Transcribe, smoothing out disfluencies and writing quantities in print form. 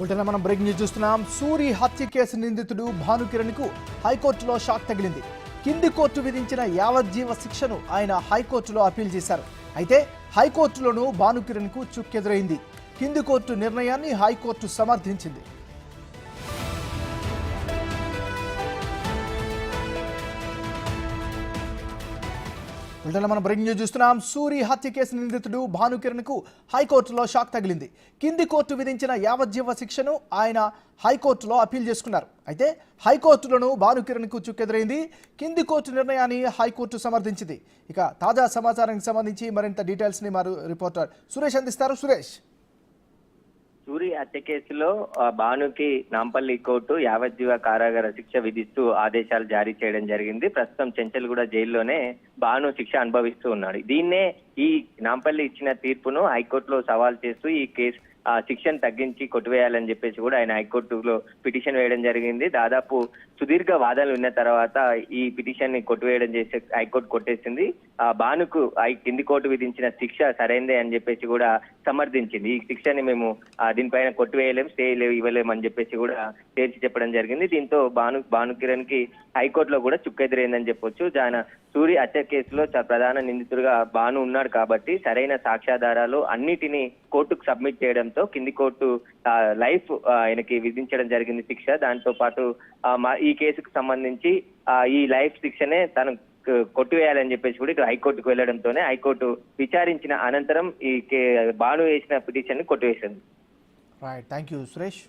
Bulletin మనం breaking news చూస్తున్నాం. సూరి హత్య కేసు నిందితుడు భానుకిరణ్కు హైకోర్టులో షాక్ తగిలింది. కింది కోర్టు విధించిన యావజ్జీవ శిక్షను ఆయన హైకోర్టులో అప్పీల్ చేశారు. అయితే హైకోర్టులోనూ భానుకిరణ్కు చుక్కెదురైంది. కింది కోర్టు నిర్ణయాన్ని హైకోర్టు సమర్థించింది. మనం బ్రేకింగ్ న్యూస్ చూస్తున్నాం. సూరి హత్య కేసు నిందితుడు భానుకిరణ్కు హైకోర్టులో షాక్ తగిలింది. కింది కోర్టు విధించిన యావజ్జీవ శిక్షను ఆయన హైకోర్టులో అప్పీల్ చేసుకున్నారు. అయితే హైకోర్టులోనూ భానుకిరణ్కు చుక్కెదురైంది. కింది కోర్టు నిర్ణయాన్ని హైకోర్టు సమర్థించింది. ఇక తాజా సమాచారానికి సంబంధించి మరింత డీటెయిల్స్ని మా రిపోర్టర్ సురేష్ అందిస్తారు. సురేష్, సూరి హత్య కేసులో భానుకి నాంపల్లి కోర్టు యావజ్జీవ కారాగార శిక్ష విధిస్తూ ఆదేశాలు జారీ చేయడం జరిగింది. ప్రస్తుతం చెంచల్గూడ జైల్లోనే భాను శిక్ష అనుభవిస్తూ ఉన్నాడు. దీన్నే ఈ నాంపల్లి ఇచ్చిన తీర్పును హైకోర్టులో సవాల్ చేస్తూ ఈ కేసు శిక్షను తగ్గించి కొట్టివేయాలని చెప్పేసి కూడా ఆయన హైకోర్టులో పిటిషన్ వేయడం జరిగింది. దాదాపు సుదీర్ఘ వాదనలు ఉన్న తర్వాత ఈ పిటిషన్ ని కొట్టివేయడం చేసి హైకోర్టు కొట్టేసింది. భానుకు కింది కోర్టు విధించిన శిక్ష సరైందే అని చెప్పేసి కూడా సమర్థించింది. ఈ శిక్షని మేము దీనిపైన కొట్టివేయలేం, స్టే ఇవ్వలేం అని చెప్పేసి కూడా తేల్చి చెప్పడం జరిగింది. దీంతో భానుకిరణ్ కి హైకోర్టులో కూడా చుక్కెదురైందని చెప్పొచ్చు. సూరి హత్య కేసులో ప్రధాన నిందితుడిగా భాను ఉన్నాడు కాబట్టి సరైన సాక్ష్యాధారాలు అన్నిటినీ కోర్టుకు సబ్మిట్ చేయడంతో కింది కోర్టు లైఫ్ ఆయనకి విధించడం జరిగింది శిక్ష. దాంతో పాటు ఈ కేసుకు సంబంధించి ఈ లైఫ్ శిక్షనే తను కొట్టివేయాలని చెప్పేసి కూడా ఇటు హైకోర్టుకు వెళ్లడంతోనే హైకోర్టు విచారించిన అనంతరం ఈ భాను వేసిన పిటిషన్ ని కొట్టివేసింది. Right, thank you Suresh.